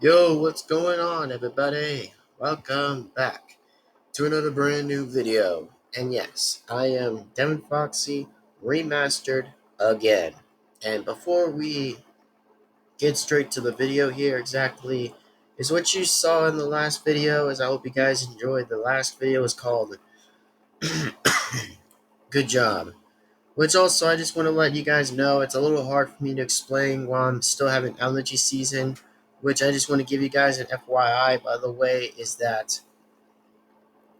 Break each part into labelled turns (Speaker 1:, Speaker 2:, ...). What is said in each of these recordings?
Speaker 1: Yo, what's going on, everybody? Welcome back to another brand new video. And yes, I am Devin-Foxy Remastered again. And before we get straight to the video here, exactly is what you saw in the last video. As I hope you guys enjoyed. The last video is called Good Job. Which also, I just want to let you guys know it's a little hard for me to explain while I'm still having allergy season. Which I just want to give you guys an FYI, by the way, is that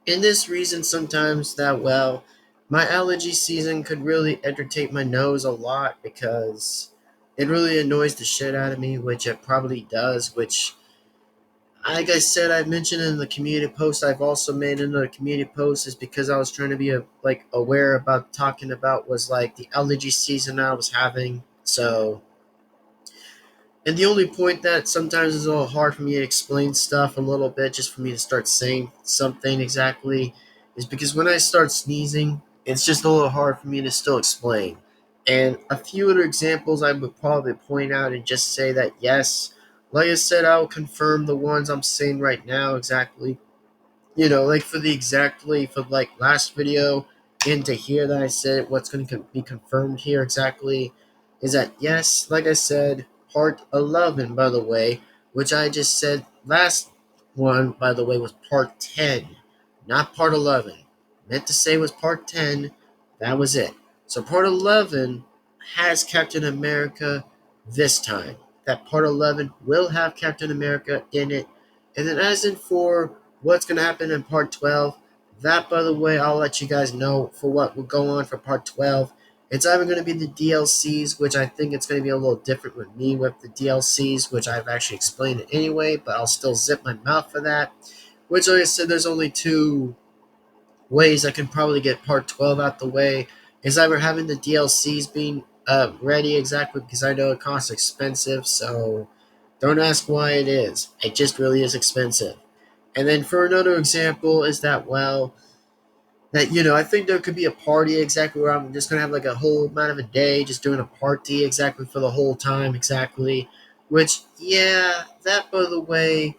Speaker 1: in this reason sometimes that, well, my allergy season could really irritate my nose a lot because it really annoys the shit out of me, which it probably does, which, like I said, I mentioned in the community post, I've also made another community post, is because I was trying to be aware about talking about was like the allergy season I was having. So, and the only point that sometimes is a little hard for me to explain stuff a little bit, just for me to start saying something exactly, is because when I start sneezing, it's just a little hard for me to still explain. And a few other examples I would probably point out and just say that, yes, like I said, I'll confirm the ones I'm saying right now exactly. Like for the exactly for like last video into here that I said what's going to be confirmed here exactly is that, yes, like I said, part 11, by the way, which I just said last one, by the way, was part 10, not part 11. Meant to say was part 10. That was it. So part 11 has Captain America this time. That part 11 will have Captain America in it. And then as in for what's going to happen in part 12, that, by the way, I'll let you guys know for what will go on for part 12. It's either going to be the DLCs, which I think it's going to be a little different with me with the DLCs, which I've actually explained it anyway, but I'll still zip my mouth for that. Which, like I said, there's only two ways I can probably get part 12 out the way. Is either having the DLCs being ready exactly, because I know it costs expensive, so don't ask why it is. It just really is expensive. And then for another example is that, well, that, I think there could be a party exactly where I'm just going to have like a whole amount of a day just doing a party exactly for the whole time exactly. Which, yeah, that, by the way,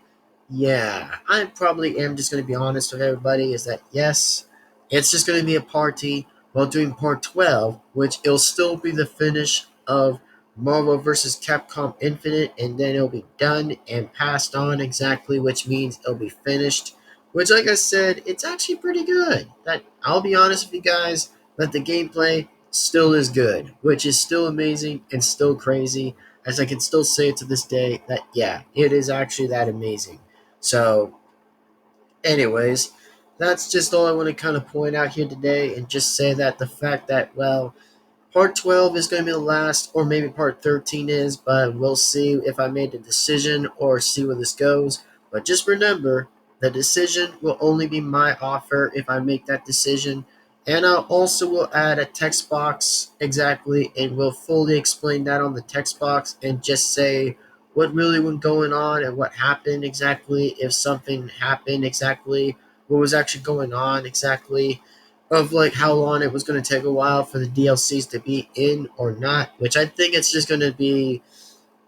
Speaker 1: yeah, I probably am just going to be honest with everybody is that, yes, it's just going to be a party while doing part 12, which it'll still be the finish of Marvel vs. Capcom Infinite, and then it'll be done and passed on exactly, which means it'll be finished. Which, like I said, it's actually pretty good. That, I'll be honest with you guys, that the gameplay still is good, which is still amazing and still crazy, as I can still say it to this day that, yeah, it is actually that amazing. So, anyways, that's just all I want to kind of point out here today, and just say that the fact that, well, part 12 is going to be the last, or maybe part 13 is, but we'll see if I made a decision or see where this goes. But just remember, the decision will only be my offer if I make that decision. And I also will add a text box exactly, and we'll fully explain that on the text box and just say what really was going on and what happened exactly, if something happened exactly, what was actually going on exactly, of like how long it was going to take a while for the DLCs to be in or not, which I think it's just going to be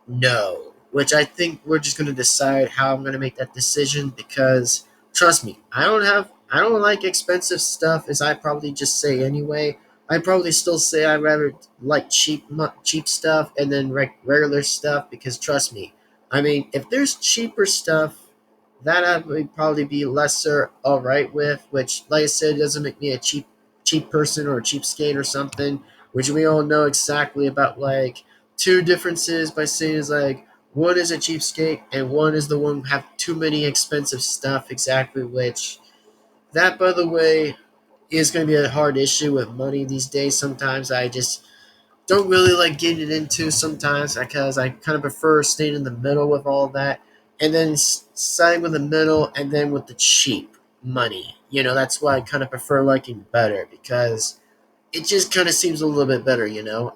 Speaker 1: no, which I think we're just going to decide how I'm going to make that decision, because trust me, I don't like expensive stuff, as I probably just say anyway. I probably still say I rather like cheap stuff and then regular stuff, because trust me, I mean, if there's cheaper stuff that I would probably be lesser all right with, which, like I said, doesn't make me a cheap person or a cheapskate or something, which we all know exactly about. Like, two differences by saying is like, one is a cheapskate and one is the one who have too many expensive stuff exactly, which, that, by the way, is going to be a hard issue with money these days. Sometimes I just don't really like getting into sometimes, because I kind of prefer staying in the middle with all that, and then siding with the middle and then with the cheap money. That's why I kind of prefer liking better, because it just kind of seems a little bit better.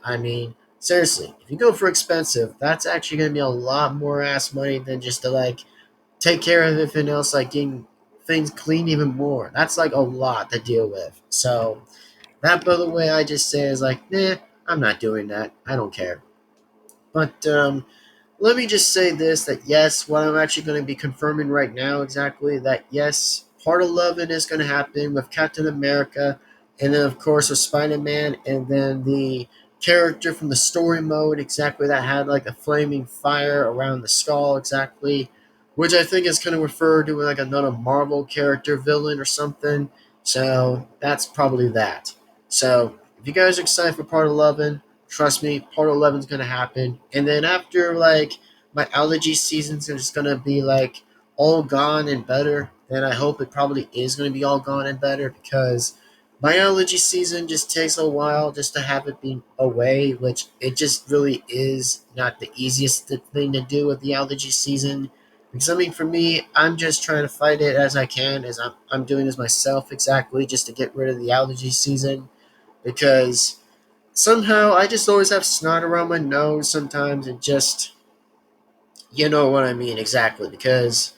Speaker 1: I mean, seriously, if you go for expensive, that's actually going to be a lot more ass money than just to like take care of everything else, like getting things clean even more. That's like a lot to deal with. So that, by the way, I just say is like, nah, I'm not doing that. I don't care. But let me just say this, that yes, what I'm actually going to be confirming right now exactly, that yes, part 11 is going to happen with Captain America, and then of course with Spider-Man, and then the character from the story mode exactly that had like a flaming fire around the skull exactly, which I think is going to refer to like another Marvel character villain or something. So that's probably that. So if you guys are excited for part 11, trust me, part 11 is going to happen. And then after like my allergy season's just going to be like all gone and better, then I hope it probably is going to be all gone and better, because my allergy season just takes a while just to have it be away, which it just really is not the easiest thing to do with the allergy season. Because I mean, for me, I'm just trying to fight it as I can, as I'm doing this myself exactly, just to get rid of the allergy season. Because somehow I just always have snot around my nose sometimes, and just, you know what I mean exactly, because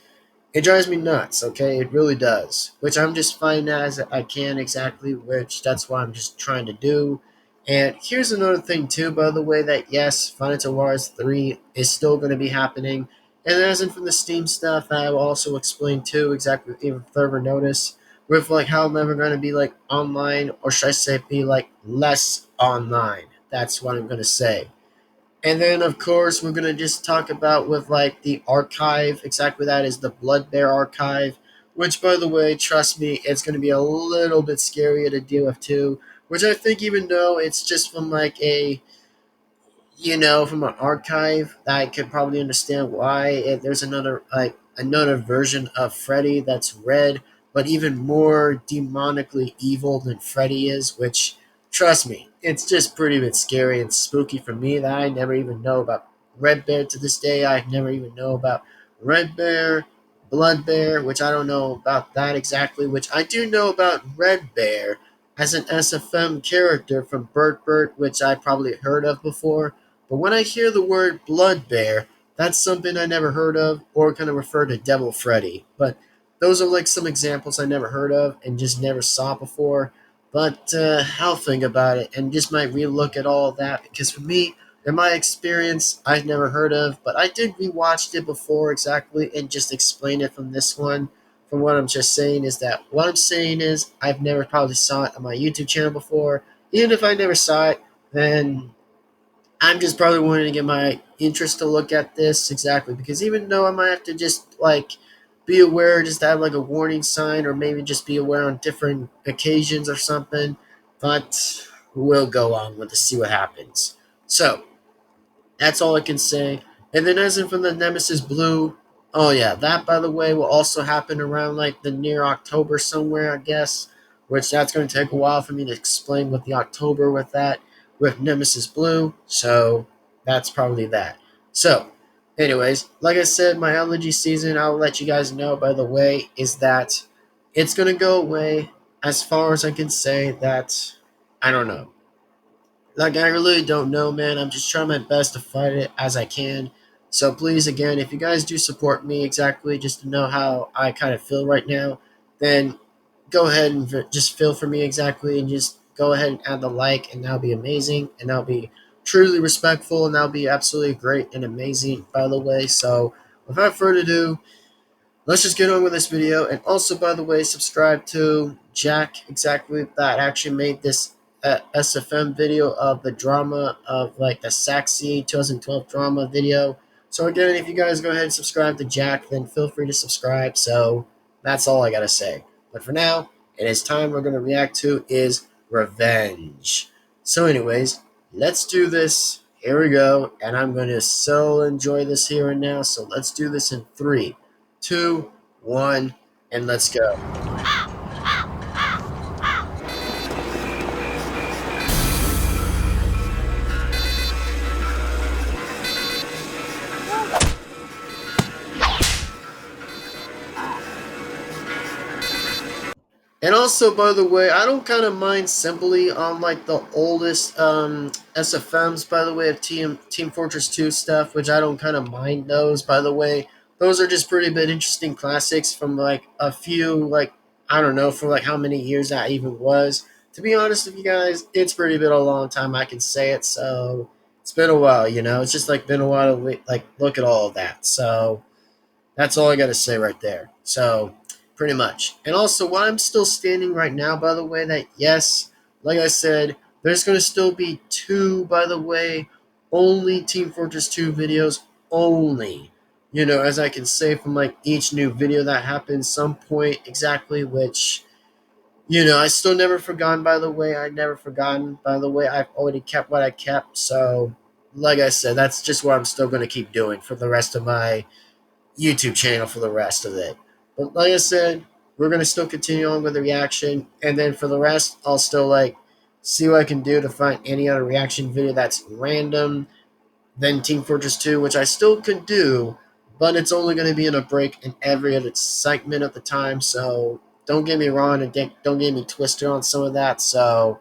Speaker 1: it drives me nuts, okay? It really does. Which I'm just fighting as I can exactly, which that's what I'm just trying to do. And here's another thing too, by the way, that yes, Final Wars 3 is still going to be happening. And as in from the Steam stuff, I will also explain too exactly with even further notice, with like how I'm never going to be like online, or should I say be like less online. That's what I'm going to say. And then, of course, we're gonna just talk about with like the archive. Exactly, that is the Blood Bear archive. Which, by the way, trust me, it's gonna be a little bit scarier to deal with too. Which I think, even though it's just from like a, from an archive, I could probably understand why. There's another version of Freddy that's red, but even more demonically evil than Freddy is. Which, trust me, it's just pretty bit scary and spooky for me, that I never even know about Red Bear to this day. I never even know about Red Bear, Blood Bear, which I don't know about that exactly. Which I do know about Red Bear as an SFM character from Bert, which I probably heard of before. But when I hear the word Blood Bear, that's something I never heard of, or kind of refer to Devil Freddy. But those are like some examples I never heard of and just never saw before. But I'll think about it and just might relook at all of that, because for me, in my experience, I've never heard of, but I did rewatch it before exactly and just explain it from this one. From what I'm just saying is that what I'm saying is I've never probably saw it on my YouTube channel before. Even if I never saw it, then I'm just probably wanting to get my interest to look at this exactly, because even though I might have to just like be aware, just have like a warning sign, or maybe just be aware on different occasions or something, but we'll go on with to see what happens. So that's all I can say. And then, as in from the Nemesis Blue, oh yeah, that by the way will also happen around like the near October somewhere, I guess. Which that's going to take a while for me to explain with the October with that with Nemesis Blue. So that's probably that. So, anyways, like I said, my allergy season, I'll let you guys know. By the way, is that it's going to go away. As far as I can say, that I don't know. Like, I really don't know, man. I'm just trying my best to fight it as I can. So please, again, if you guys do support me exactly, just to know how I kind of feel right now, then go ahead and just feel for me exactly, and just go ahead and add the like, and that'll be amazing, and that'll be truly respectful, and that'll be absolutely great and amazing, by the way. So without further ado, let's just get on with this video. And also, by the way, subscribe to Jack exactly, that actually made this SFM video of the drama of like the Saxy 2012 drama video. So again, if you guys go ahead and subscribe to Jack, then feel free to subscribe. So that's all I gotta say. But for now, it is time we're gonna react to is Revenge. So anyways, let's do this. Here we go. And I'm gonna so enjoy this here and now. So let's do this in 3, 2, 1, and let's go. And also, by the way, I don't kind of mind simply on like the oldest SFMs, by the way, of Team Fortress 2 stuff, which I don't kind of mind those, by the way. Those are just pretty bit interesting classics from like a few, like, I don't know, for like how many years that even was. To be honest with you guys, it's pretty bit a long time, I can say it, so It's been a while, you know. It's just like been a while to like look at all of that. So that's all I got to say right there. So pretty much. And also, while I'm still standing right now, by the way, that yes, like I said, there's going to still be two, by the way, only Team Fortress 2 videos only. You know, as I can say from like each new video that happens, some point exactly, which you know, I still never forgotten, by the way. I never forgotten, by the way. I've already kept what I kept. So, like I said, that's just what I'm still going to keep doing for the rest of my YouTube channel for the rest of it. But like I said, we're going to still continue on with the reaction. And then for the rest, I'll still, like, see what I can do to find any other reaction video that's random than Team Fortress 2, which I still could do, but it's only going to be in a break in every other segment of the time. So don't get me wrong and don't get me twisted on some of that. So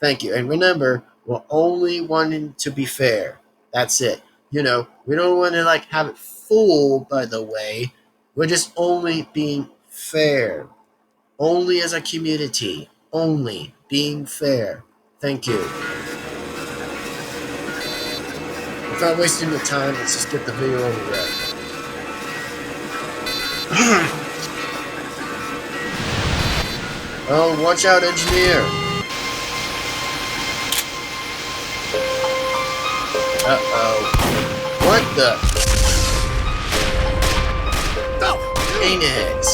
Speaker 1: thank you. And remember, we're only wanting to be fair. That's it. You know, we don't want to like have it full, by the way. We're just only being fair. Only as a community. Only being fair. Thank you. Without wasting the time, let's just get the video over with. Oh, watch out, engineer! Uh-oh. What the? Ain't it?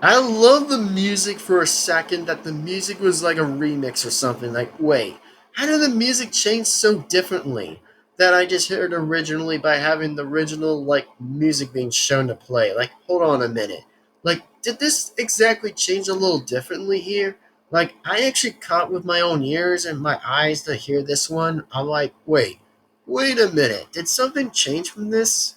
Speaker 1: I love the music for a second, that the music was like a remix or something. Like, wait, how did the music change so differently that I just heard originally by having the original, like, music being shown to play? Like, hold on a minute. Like, did this exactly change a little differently here? Like, I actually caught with my own ears and my eyes to hear this one. I'm like, wait a minute. Did something change from this?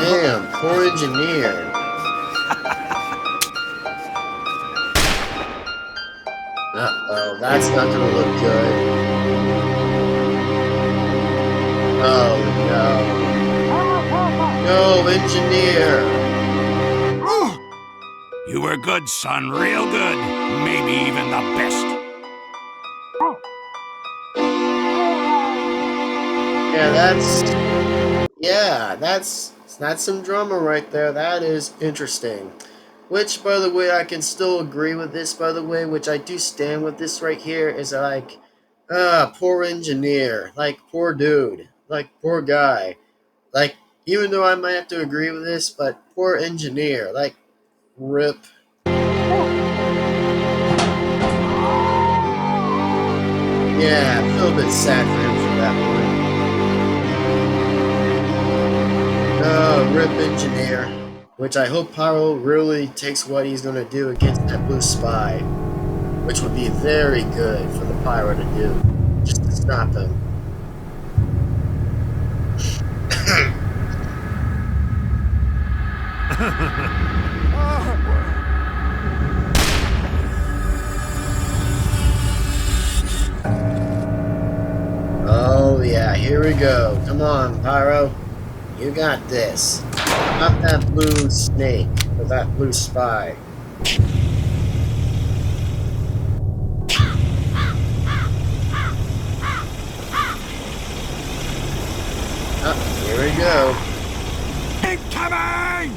Speaker 1: Damn, poor engineer. Uh-oh, that's not gonna look good. Oh, no. No, engineer.
Speaker 2: You were good, son. Real good. Maybe even the best.
Speaker 1: That's some drama right there. That is interesting. Which, by the way, I can still agree with this, by the way, which I do stand with this right here, is like, poor engineer. Like, poor dude. Like, poor guy. Like, even though I might have to agree with this, but poor engineer. Like, rip. Yeah, I feel a bit sad for him for that one. Rip engineer. Which I hope Pyro really takes what he's going to do against that blue spy. Which would be very good for the Pyro to do. Just to stop him. Oh yeah, here we go. Come on, Pyro. You got this. Not that blue snake, or that blue spy. Oh, here we go.
Speaker 2: Incoming!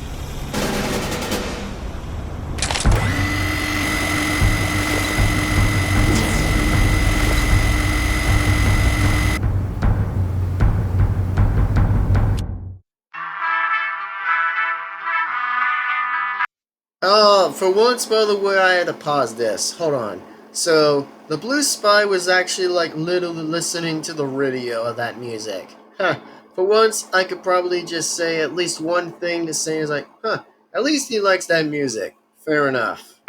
Speaker 1: Oh, for once, by the way, I had to pause this. Hold on. So, the blue spy was actually like literally listening to the radio of that music. Huh. For once, I could probably just say at least one thing to say is like, huh, at least he likes that music. Fair enough.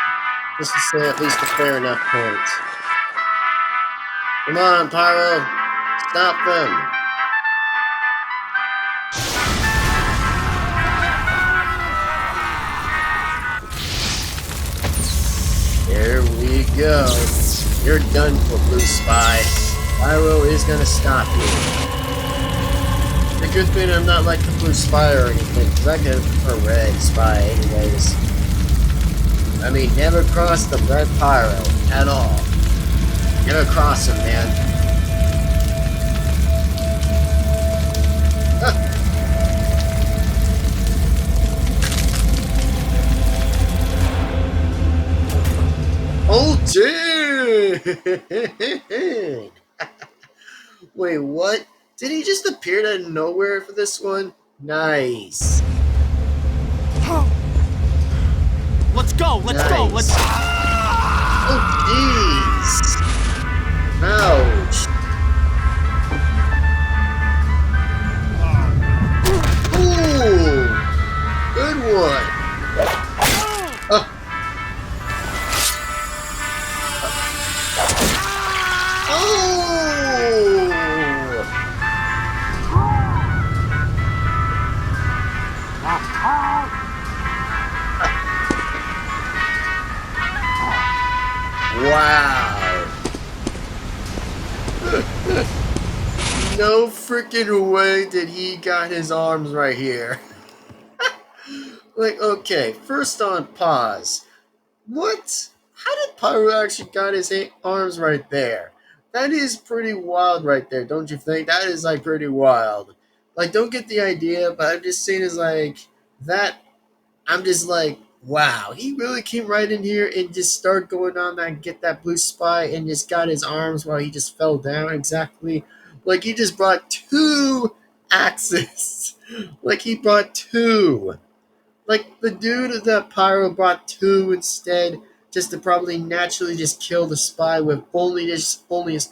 Speaker 1: Just to say at least a fair enough point. Come on, Pyro. Stop them. Here we go. You're done for, Blue Spy. Pyro is gonna stop you. The good thing I'm not like the Blue Spy or anything, because I can prefer Red Spy anyways. I mean, never cross the Red Pyro at all. Never cross him, man. Oh, dude! Wait, what? Did he just appear out of nowhere for this one? Nice.
Speaker 3: Let's go, let's...
Speaker 1: Oh, jeez. Ouch. Ooh. Good one. Oh. Wow. No freaking way did he got his arms right here. Like, okay, first on pause. What? How did Pyro actually got his arms right there? That is pretty wild right there, don't you think? That is like pretty wild. Like, don't get the idea, but I'm just saying is like that. I'm just like, wow, he really came right in here and just started going on that, get that Blue Spy, and just got his arms while he just fell down exactly. Like he just brought two axes. Like he brought two. Like the dude that Pyro brought two instead, just to probably naturally just kill the spy with only his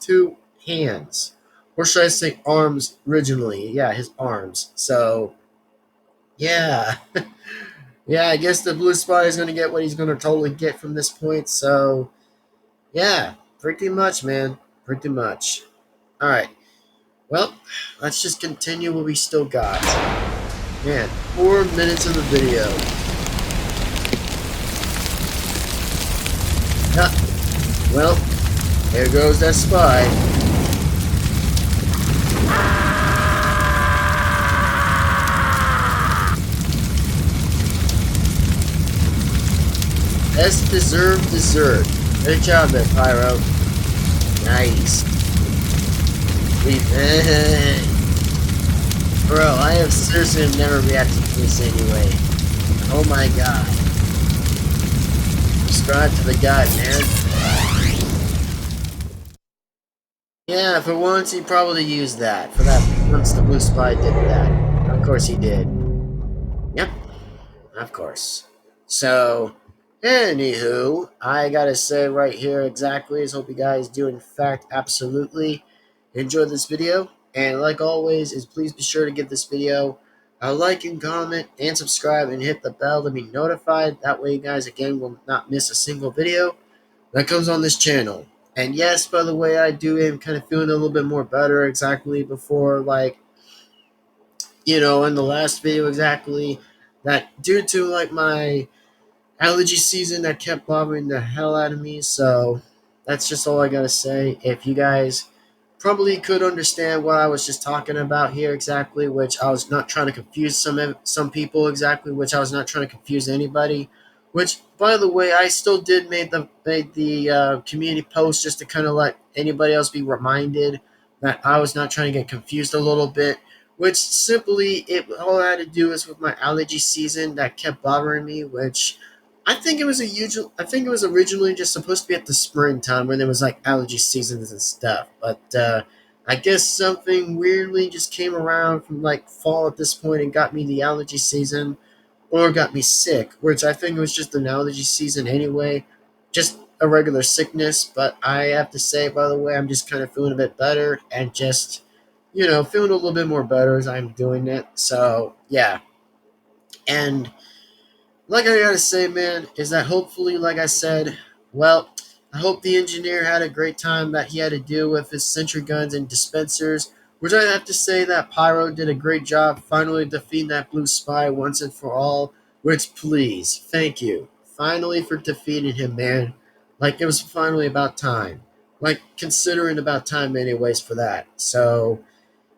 Speaker 1: two hands. Or should I say arms originally? Yeah, his arms. So yeah. Yeah, I guess the blue spy is gonna get what he's gonna totally get from this point, so yeah, pretty much, man. Pretty much. Alright. Well, let's just continue what we still got. Man, 4 minutes of the video. Yeah. Well, there goes that spy. Best deserved dessert. Good job there, Pyro. Nice. Bro, I have seriously never reacted to this anyway. Oh my god. Subscribe to the guy, man. Yeah, for once he probably used that. For that, once the blue spy did that. Of course he did. Yep. Of course. So, anywho, I gotta say right here exactly is hope you guys do in fact absolutely enjoy this video. And like always is please be sure to give this video a like and comment and subscribe and hit the bell to be notified. That way you guys again will not miss a single video that comes on this channel. And yes, by the way, I do am kind of feeling a little bit more better exactly before like in the last video exactly that due to like my allergy season that kept bothering the hell out of me. So that's just all I gotta say. If you guys probably could understand what I was just talking about here exactly, which I was not trying to confuse some people exactly, which I was not trying to confuse anybody. Which, by the way, I still did made the community post just to kind of let anybody else be reminded that I was not trying to get confused a little bit. Which simply all I had to do is with my allergy season that kept bothering me, which I think it was originally just supposed to be at the springtime when there was like allergy seasons and stuff. But I guess something weirdly just came around from like fall at this point and got me the allergy season, or got me sick, which I think was just an allergy season anyway, just a regular sickness. But I have to say, by the way, I'm just kind of feeling a bit better and just feeling a little bit more better as I'm doing it. So yeah, and like I gotta say, man, is that hopefully, like I said, well, I hope the engineer had a great time that he had to deal with his sentry guns and dispensers, which I have to say that Pyro did a great job finally defeating that blue spy once and for all, which please, thank you, finally for defeating him, man. Like it was finally about time. like considering about time anyways for that. So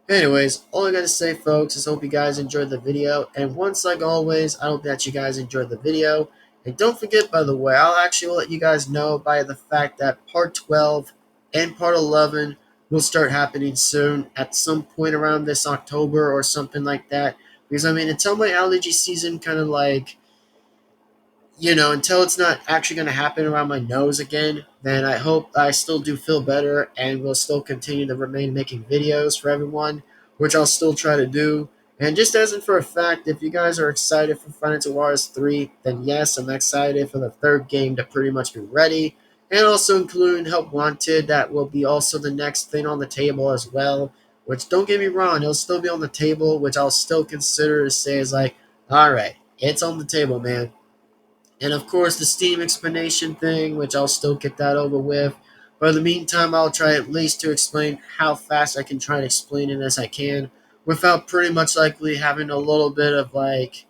Speaker 1: anyways, all I gotta say, folks, is hope you guys enjoyed the video. And once, like always, I hope that you guys enjoyed the video. And don't forget, by the way, I'll actually let you guys know by the fact that part 12 and part 11 will start happening soon at some point around this October or something like that. Because, I mean, until my allergy season kind of like until it's not actually going to happen around my nose again, then I hope I still do feel better and will still continue to remain making videos for everyone, which I'll still try to do. And just as in for a fact, if you guys are excited for Final Wars 3, then yes, I'm excited for the third game to pretty much be ready. And also including Help Wanted, that will be also the next thing on the table as well. Which, don't get me wrong, it'll still be on the table, which I'll still consider to say is like, alright, it's on the table, man. And of course, the Steam explanation thing, which I'll still get that over with. But in the meantime, I'll try at least to explain how fast I can try to explain it as I can without pretty much likely having a little bit of like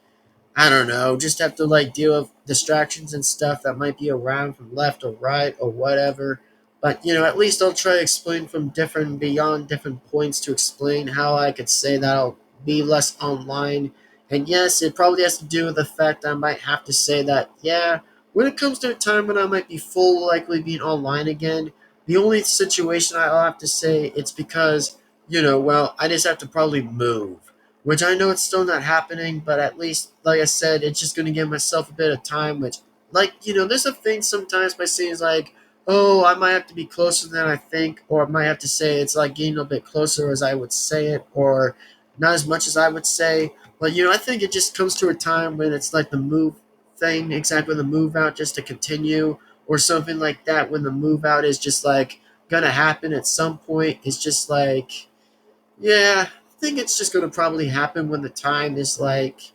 Speaker 1: I don't know, just have to like deal with distractions and stuff that might be around from left or right or whatever. But at least I'll try to explain from different beyond different points to explain how I could say that I'll be less online. And yes, it probably has to do with the fact that I might have to say that, yeah, when it comes to a time when I might be full likely being online again, the only situation I'll have to say it's because, well, I just have to probably move, which I know it's still not happening, but at least, like I said, it's just going to give myself a bit of time, which, there's a thing sometimes by saying it's like, oh, I might have to be closer than I think, or I might have to say it's like getting a bit closer as I would say it, or not as much as I would say. But, I think it just comes to a time when it's like the move thing, exactly the move out just to continue, or something like that, when the move out is just like going to happen at some point. It's just like, yeah, I think it's just going to probably happen when the time is like,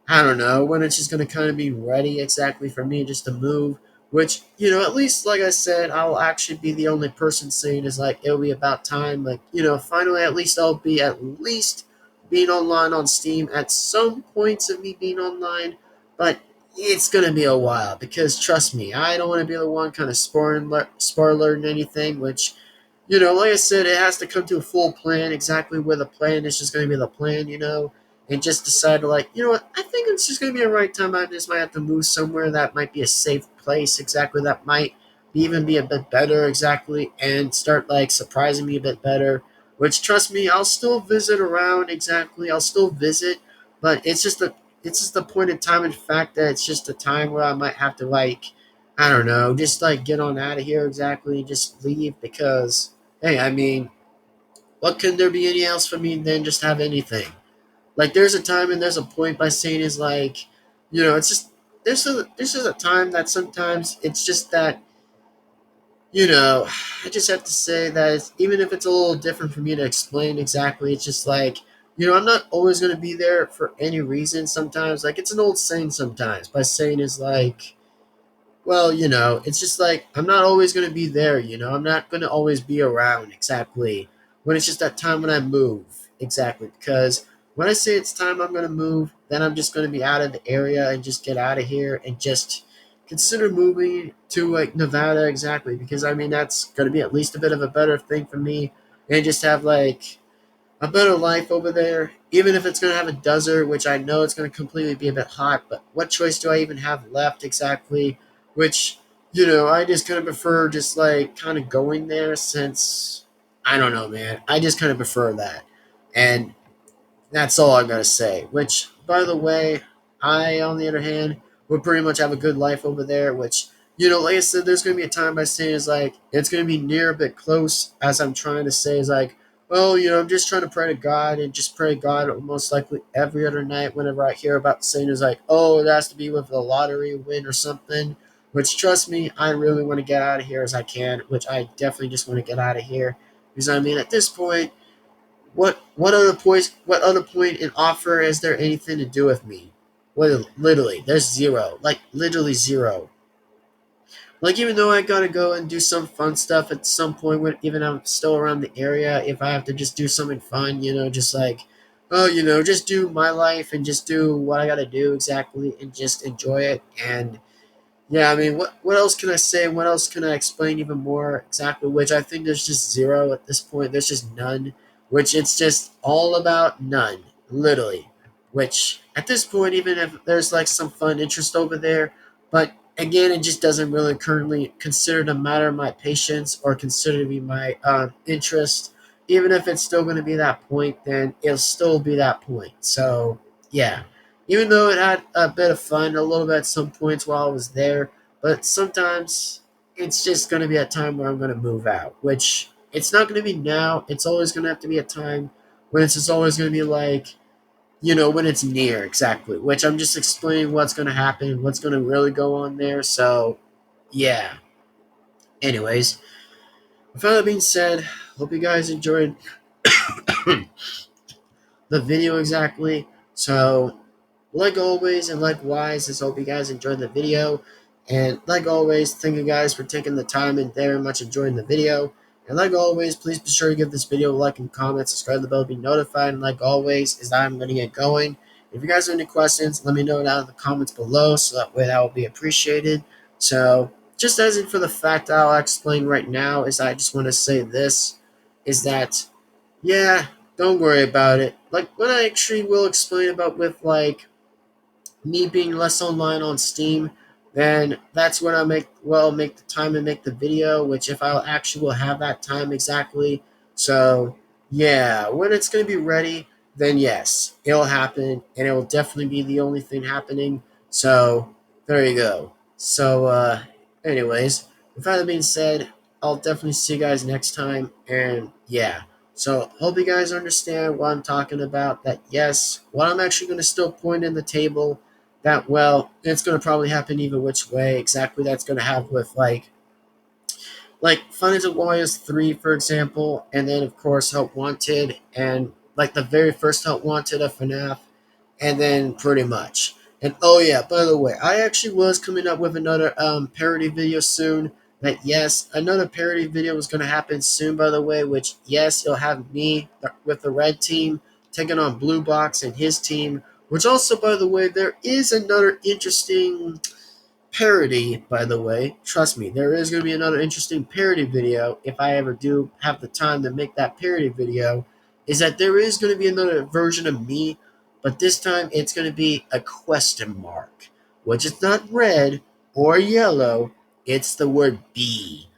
Speaker 1: I don't know, when it's just going to kind of be ready exactly for me just to move. Which, at least, like I said, I'll actually be the only person saying is like, it'll be about time. Like, finally, at least I'll be at least being online on Steam at some points of me being online. But it's going to be a while because, trust me, I don't want to be the one kind of spoiling anything, which like I said, it has to come to a full plan, exactly where the plan is just going to be the plan, and just decide to like, what, I think it's just going to be a right time. I just might have to move somewhere that might be a safe place, exactly, that might even be a bit better, exactly, and start like surprising me a bit better, which trust me, I'll still visit around, exactly, I'll still visit, but it's just the point in time and fact that it's just a time where I might have to like, I don't know, just like get on out of here, exactly, just leave because hey, I mean, what can there be any else for me than just have anything? Like, there's a time and there's a point by saying is like, it's just there's a time that sometimes it's just that I just have to say that even if it's a little different for me to explain exactly, it's just like I'm not always going to be there for any reason. Sometimes, like it's an old saying. Sometimes by saying is like, well, it's just like I'm not always going to be there, I'm not going to always be around exactly when it's just that time when I move. Exactly. Because when I say it's time I'm going to move, then I'm just going to be out of the area and just get out of here and just consider moving to like Nevada. Exactly. Because I mean, that's going to be at least a bit of a better thing for me and just have like a better life over there, even if it's going to have a desert, which I know it's going to completely be a bit hot, but what choice do I even have left exactly? Which, I just kind of prefer just like kind of going there since, I don't know, man. I just kind of prefer that. And that's all I'm gonna say. Which, by the way, I, on the other hand, would pretty much have a good life over there. Which, like I said, there's gonna be a time I say is like it's gonna be near a bit close. As I'm trying to say is like, well, I'm just trying to pray to God and just pray to God most likely every other night. Whenever I hear about saying is like, oh, it has to be with a lottery win or something. Which, trust me, I really want to get out of here as I can. Which I definitely just want to get out of here because I mean, at this point what other point in offer is there anything to do with me? What, literally, there's zero. Like literally zero. Like even though I gotta go and do some fun stuff at some point when even I'm still around the area, if I have to just do something fun, just like oh, just do my life and just do what I gotta do exactly and just enjoy it and yeah, I mean, what else can I say? What else can I explain even more exactly? Which I think there's just zero at this point. There's just none. Which it's just all about none, literally. Which at this point, even if there's like some fun interest over there, but again, it just doesn't really currently consider to matter my patience or consider to be my interest. Even if it's still going to be that point, then it'll still be that point. So yeah, even though it had a bit of fun a little bit at some points while I was there, but sometimes it's just going to be a time where I'm going to move out, which it's not going to be now. It's always going to have to be a time when it's just always going to be like, when it's near exactly, which I'm just explaining what's going to happen, what's going to really go on there. So, yeah. Anyways, with all that being said, hope you guys enjoyed the video exactly. So, like always and likewise, I hope you guys enjoyed the video. And like always, thank you guys for taking the time and very much enjoying the video. And like always, please be sure to give this video a like and comment, subscribe to the bell to be notified. And like always, as I'm going to get going. If you guys have any questions, let me know down in the comments below, so that way that will be appreciated. So, just as in for the fact I'll explain right now, is I just want to say this, is that, yeah, don't worry about it. Like, what I actually will explain about with, like, me being less online on Steam, then that's when I make the time and make the video, which if I actually will have that time exactly. So yeah, when it's gonna be ready, then yes, it'll happen, and it will definitely be the only thing happening. So there you go. So anyways, with that being said, I'll definitely see you guys next time, and yeah. So hope you guys understand what I'm talking about. That yes, what I'm actually gonna still point in the table, that well, it's going to probably happen either which way exactly. That's going to have with like Fun is a Warriors 3, for example, and then of course Help Wanted, and like the very first Help Wanted of FNAF, and then pretty much. And oh yeah, by the way, I actually was coming up with another parody video soon. That yes, another parody video was going to happen soon, by the way, which yes, it'll have me with the red team taking on Blue Box and his team, which also, by the way, there is another interesting parody, by the way. Trust me, there is going to be another interesting parody video if I ever do have the time to make that parody video. Is that there is going to be another version of me, but this time it's going to be a question mark, which is not red or yellow, it's the word B.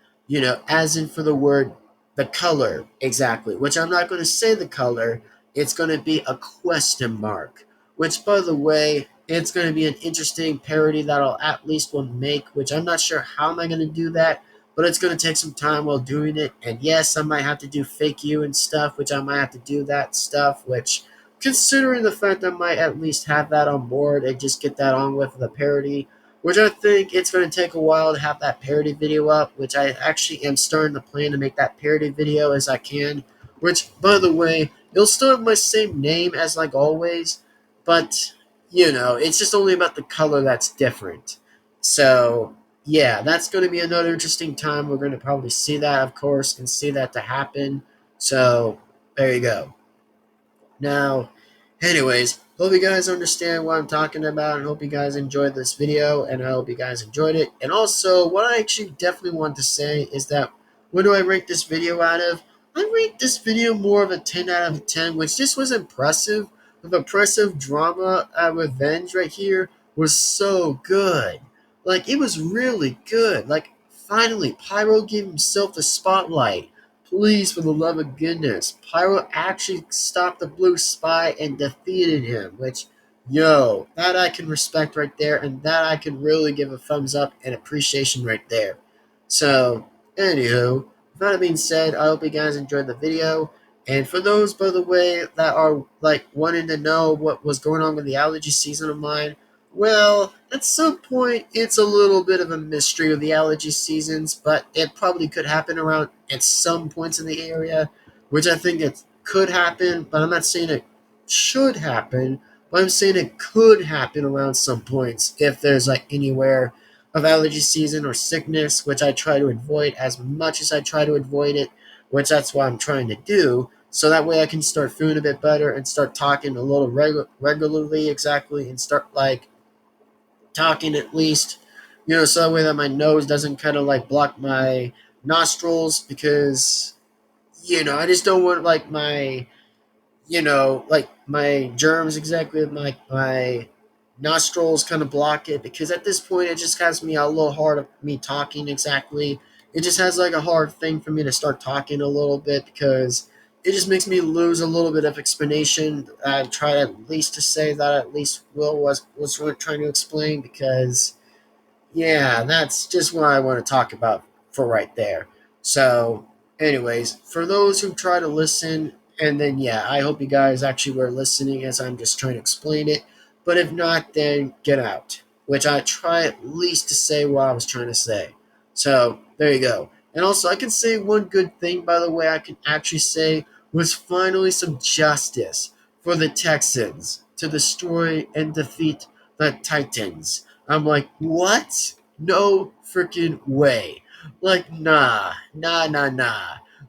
Speaker 1: As in for the word, the color, exactly, which I'm not going to say the color, it's going to be a question mark, which, by the way, it's going to be an interesting parody that I'll at least will make, which I'm not sure how am I going to do that, but it's going to take some time while doing it. And yes, I might have to do fake you and stuff, which I might have to do that stuff, which, considering the fact I might at least have that on board and just get that on with the parody, which I think it's going to take a while to have that parody video up, which I actually am starting to plan to make that parody video as I can, which, by the way, it'll still have my same name as like always, but it's just only about the color that's different. So, yeah, that's going to be another interesting time. We're going to probably see that, of course, and see that to happen. So, there you go. Now, anyways, hope you guys understand what I'm talking about, and hope you guys enjoyed this video, and I hope you guys enjoyed it. And also, what I actually definitely want to say is that, what do I rate this video out of? I rate this video more of a 10 out of 10, which just was impressive. The oppressive drama revenge right here was so good. Like, it was really good. Like, finally, Pyro gave himself the spotlight. Please, for the love of goodness, Pyro actually stopped the blue spy and defeated him, which, yo, that I can respect right there, and that I can really give a thumbs up and appreciation right there. So, anywho, with that being said, I hope you guys enjoyed the video. And for those, by the way, that are like wanting to know what was going on with the allergy season of mine, well, at some point, it's a little bit of a mystery of the allergy seasons, but it probably could happen around at some points in the area, which I think it could happen, but I'm not saying it should happen, but I'm saying it could happen around some points if there's like anywhere of allergy season or sickness, which I try to avoid as much as I try to avoid it, which that's what I'm trying to do. So that way I can start feeling a bit better and start talking a little regularly exactly, and start like talking at least so that way that my nose doesn't kind of like block my nostrils, because I just don't want like my like my germs exactly, my nostrils kind of block it, because at this point it just has me a little hard of me talking exactly. It just has like a hard thing for me to start talking a little bit, because it just makes me lose a little bit of explanation. I tried at least to say that at least Will was trying to explain, because yeah, that's just what I want to talk about for right there. So, anyways, for those who try to listen, and then yeah, I hope you guys actually were listening as I'm just trying to explain it. But if not, then get out, which I try at least to say what I was trying to say. So, there you go. And also, I can say one good thing, by the way, I can actually say was finally some justice for the Texans to destroy and defeat the Titans. I'm like, what? No freaking way. Like, nah.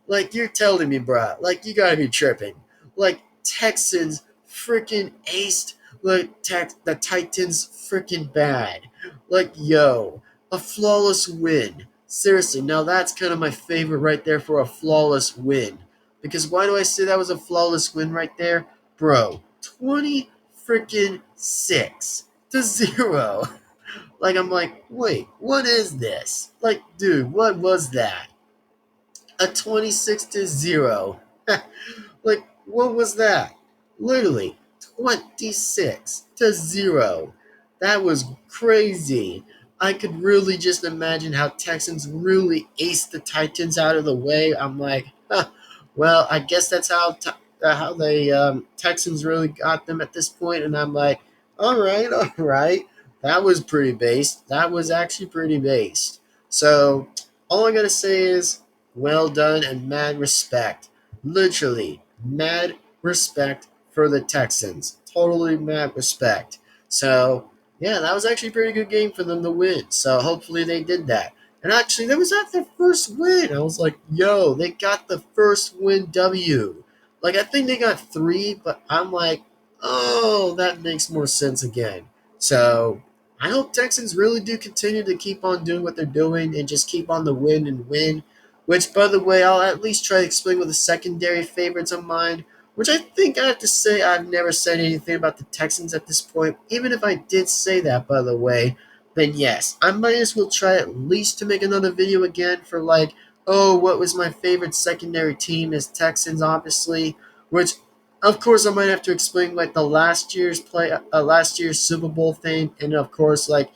Speaker 1: Like, you're telling me, bruh. Like, you gotta be tripping. Like, Texans freaking aced the Titans freaking bad. Like, yo, a flawless win. Seriously, now that's kind of my favorite right there for a flawless win. Because why do I say that was a flawless win right there? Bro, 20 freaking 6-0. Like, I'm like, wait, what is this? Like, dude, what was that? A 26-0. Like, what was that? Literally, 26-0. That was crazy. I could really just imagine how Texans really aced the Titans out of the way. I'm like, huh, well, I guess that's how the Texans really got them at this point. And I'm like, all right. That was pretty based. That was actually pretty based. So, all I gotta say is, well done and mad respect. Literally, mad respect for the Texans. Totally mad respect. So, yeah, that was actually a pretty good game for them to win. So, hopefully, they did that. And actually, that was not their first win. I was like, yo, they got the first win W. Like, I think they got three, but I'm like, oh, that makes more sense again. So, I hope Texans really do continue to keep on doing what they're doing and just keep on the win and win. Which, by the way, I'll at least try to explain with the secondary favorites of mine. Which I think I have to say I've never said anything about the Texans at this point. Even if I did say that, by the way, then yes, I might as well try at least to make another video again for like, oh, what was my favorite secondary team is Texans, obviously. Which, of course, I might have to explain like the last year's Super Bowl thing, and of course, like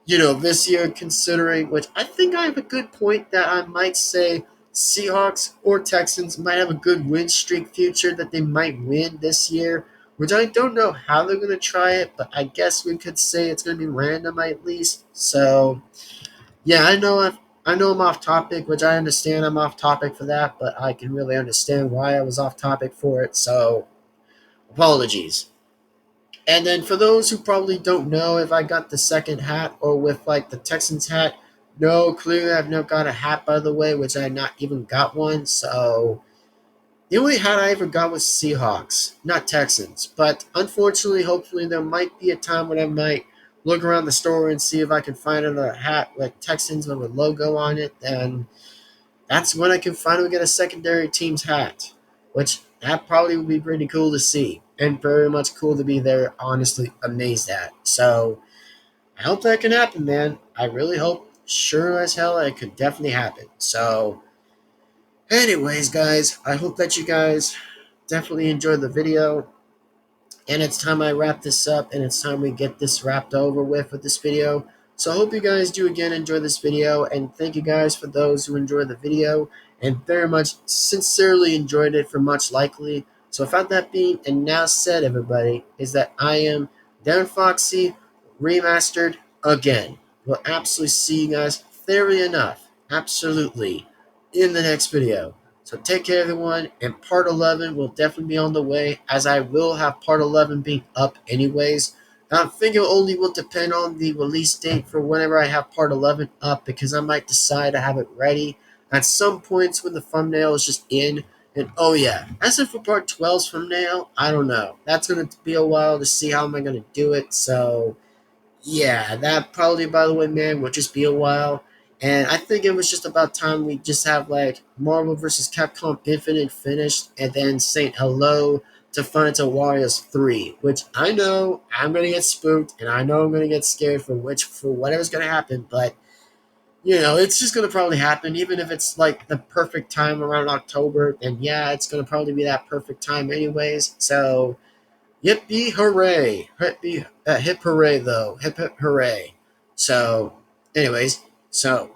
Speaker 1: this year, considering, which I think I have a good point that I might say Seahawks or Texans might have a good win streak future that they might win this year, which I don't know how they're going to try it, but I guess we could say it's going to be random at least. So, yeah, I know I'm off topic, which I understand I'm off topic for that, but I can really understand why I was off topic for it. So, apologies. And then for those who probably don't know if I got the second hat or with like the Texans hat, no, clearly I've not got a hat, by the way, which I not even got one. So the only hat I ever got was Seahawks, not Texans. But unfortunately, hopefully there might be a time when I might look around the store and see if I can find another hat with Texans with a logo on it. And that's when I can finally get a secondary team's hat, which that probably would be pretty cool to see and very much cool to be there, honestly amazed at. So I hope that can happen, man. I really hope, sure as hell, it could definitely happen. So, anyways, guys, I hope that you guys definitely enjoyed the video. And it's time I wrap this up, and it's time we get this wrapped over with this video. So I hope you guys do again enjoy this video, and thank you guys for those who enjoyed the video and very much sincerely enjoyed it for much likely. So without that being and now said, everybody, is that I am Devin-Foxy Remastered again. We'll absolutely see you guys fairly enough, absolutely, in the next video. So take care, everyone, and part 11 will definitely be on the way, as I will have part 11 being up anyways. I think it only will depend on the release date for whenever I have part 11 up, because I might decide to have it ready at some points when the thumbnail is just in. And oh yeah, as if for part 12's thumbnail, I don't know. That's going to be a while to see how am I going to do it, so yeah, that probably, by the way, man, would just be a while. And I think it was just about time we just have like Marvel vs. Capcom Infinite finished, and then saying hello to Final Warriors 3, which I know I'm gonna get spooked, and I know I'm gonna get scared for whatever's gonna happen, but it's just gonna probably happen, even if it's like the perfect time around October. And yeah, it's gonna probably be that perfect time, anyways. So yippee hooray! Hip hooray though! Hip hip hooray! So, anyways, so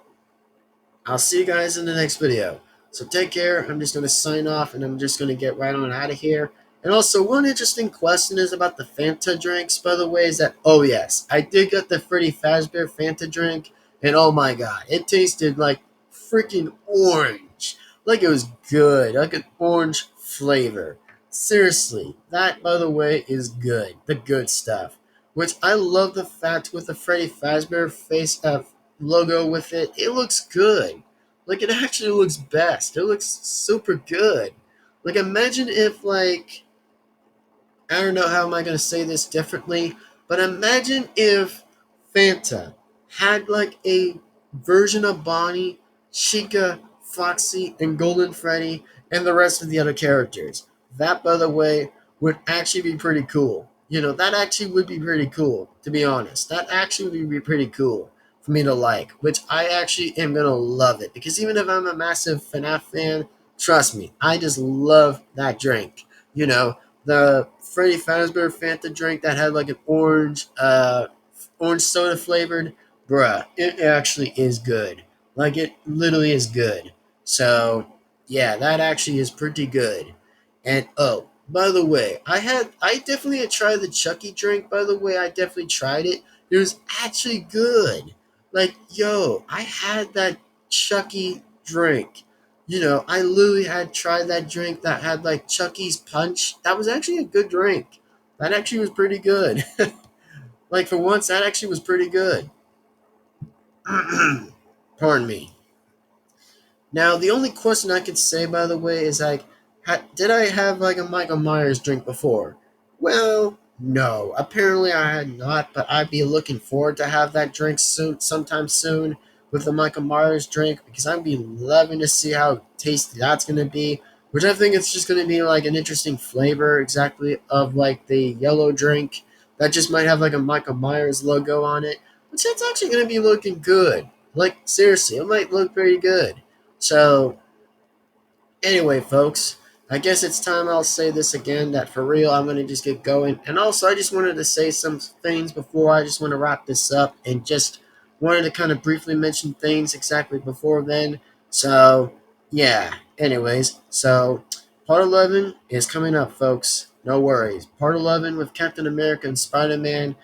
Speaker 1: I'll see you guys in the next video. So take care. I'm just going to sign off, and I'm just going to get right on out of here. And also, one interesting question is about the Fanta drinks, by the way, is that, oh yes, I did get the Freddy Fazbear Fanta drink, and oh my god, it tasted like freaking orange. Like it was good, like an orange flavor. Seriously, that, by the way, is good. The good stuff. Which I love the fact with the Freddy Fazbear logo with it. It looks good. Like it actually looks best. It looks super good. Like imagine if I don't know how am I gonna say this differently, but imagine if Fanta had like a version of Bonnie, Chica, Foxy, and Golden Freddy, and the rest of the other characters. That, by the way, would actually be pretty cool. That actually would be pretty cool, to be honest. That actually would be pretty cool for me to like, which I actually am gonna love it. Because even if I'm a massive FNAF fan, trust me, I just love that drink. The Freddy Fazbear Fanta drink that had like an orange soda flavored, bruh, it actually is good. Like it literally is good. So yeah, that actually is pretty good. And oh, by the way, I definitely had tried the Chucky drink. By the way, I definitely tried it. It was actually good. Like yo, I had that Chucky drink. I literally had tried that drink that had like Chucky's Punch. That was actually a good drink. That actually was pretty good. Like for once, that actually was pretty good. Pardon me. Now, the only question I could say, by the way, is like, did I have like a Michael Myers drink before? Well, no. Apparently, I had not, but I'd be looking forward to have that drink soon, sometime soon, with the Michael Myers drink, because I'd be loving to see how tasty that's gonna be. Which I think it's just gonna be like an interesting flavor, exactly of like the yellow drink that just might have like a Michael Myers logo on it. Which that's actually gonna be looking good. Like seriously, it might look pretty good. So, anyway, folks, I guess it's time I'll say this again that for real, I'm going to just get going. And also, I just wanted to say some things before I just want to wrap this up and just wanted to kind of briefly mention things exactly before then. So, yeah, anyways, so part 11 is coming up, folks. No worries. Part 11 with Captain America and Spider Man,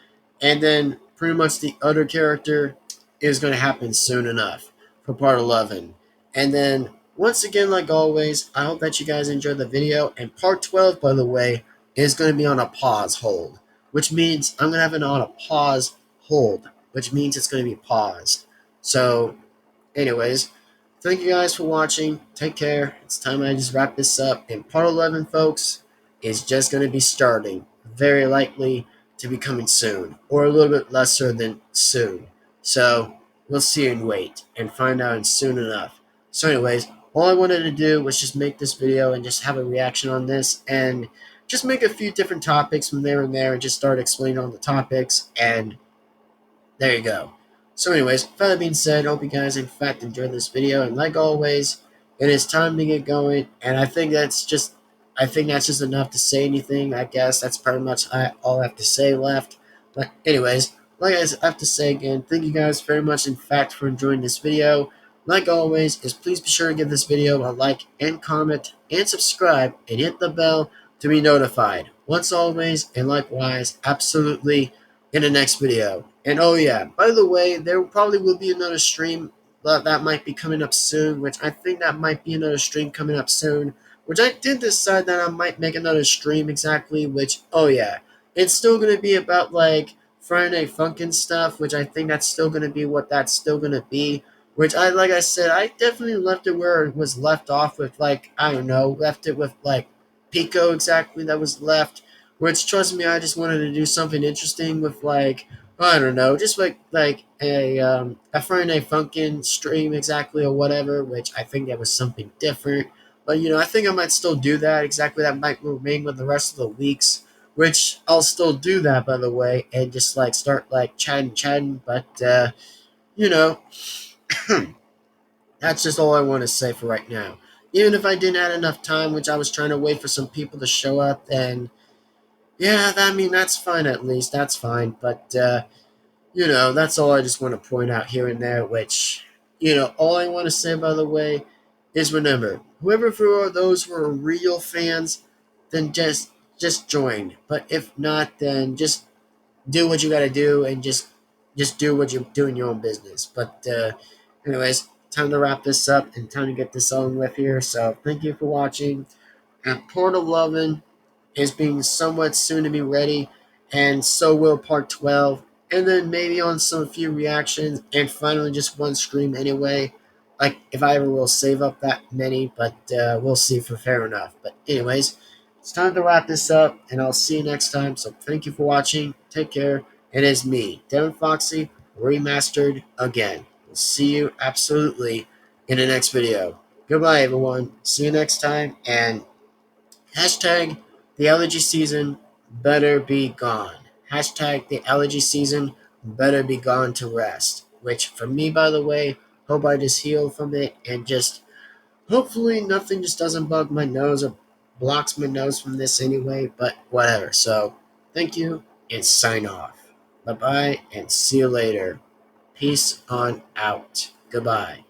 Speaker 1: and then pretty much the other character is going to happen soon enough for part 11. And then, once again, like always, I hope that you guys enjoyed the video. And part 12, by the way, is going to be on a pause hold, which means I'm going to have it on a pause hold, which means it's going to be paused. So, anyways, thank you guys for watching. Take care. It's time I just wrap this up. And part 11, folks, is just going to be starting. Very likely to be coming soon, or a little bit lesser than soon. So, we'll see and wait and find out soon enough. So, anyways, all I wanted to do was just make this video and just have a reaction on this and just make a few different topics from there and there and just start explaining on the topics. And there you go. So anyways, with that being said, I hope you guys in fact enjoyed this video, and like always, it is time to get going, and I think that's just enough to say anything. I guess that's pretty much all I have to say left. But anyways, like I have to say again, thank you guys very much in fact for enjoying this video. Like always, is please be sure to give this video a like and comment and subscribe and hit the bell to be notified. Once always and likewise, absolutely in the next video. And oh yeah, by the way, there probably will be another stream that might be coming up soon, which I think that might be another stream coming up soon, which I did decide that I might make another stream exactly, which, oh yeah, it's still going to be about like Friday Night Funkin' stuff, which I think that's still going to be what that's still going to be, which like I said, I definitely left it where it was left off with like, I don't know, left it with like Pico exactly that was left, which trust me, I just wanted to do something interesting with like I don't know, just like a Friday Night Funkin' stream exactly or whatever, which I think that was something different. But I think I might still do that. Exactly, that might remain with the rest of the weeks, which I'll still do that by the way, and just like start like chatting. But you know, that's just all I want to say for right now. Even if I didn't have enough time, which I was trying to wait for some people to show up, then yeah, I mean that's fine at least. That's fine. But that's all I just want to point out here and there, which, all I want to say, by the way, is remember, whoever for those who are real fans, then just join. But if not, then just do what you got to do and just do what you do in your own business. But anyways, time to wrap this up and time to get this on with here. So thank you for watching. And Portal 11 is being somewhat soon to be ready, and so will Part 12, and then maybe on some few reactions, and finally just one stream anyway. Like, if I ever will save up that many, but we'll see for fair enough. But anyways, it's time to wrap this up, and I'll see you next time. So thank you for watching. Take care. It is me, Devin-Foxy, Remastered again. We'll see you absolutely in the next video. Goodbye, everyone. See you next time, and hashtag the allergy season better be gone. Hashtag the allergy season better be gone to rest. Which, for me, by the way, hope I just heal from it and just hopefully nothing just doesn't bug my nose or blocks my nose from this anyway, but whatever. So, thank you and sign off. Bye bye and see you later. Peace on out. Goodbye.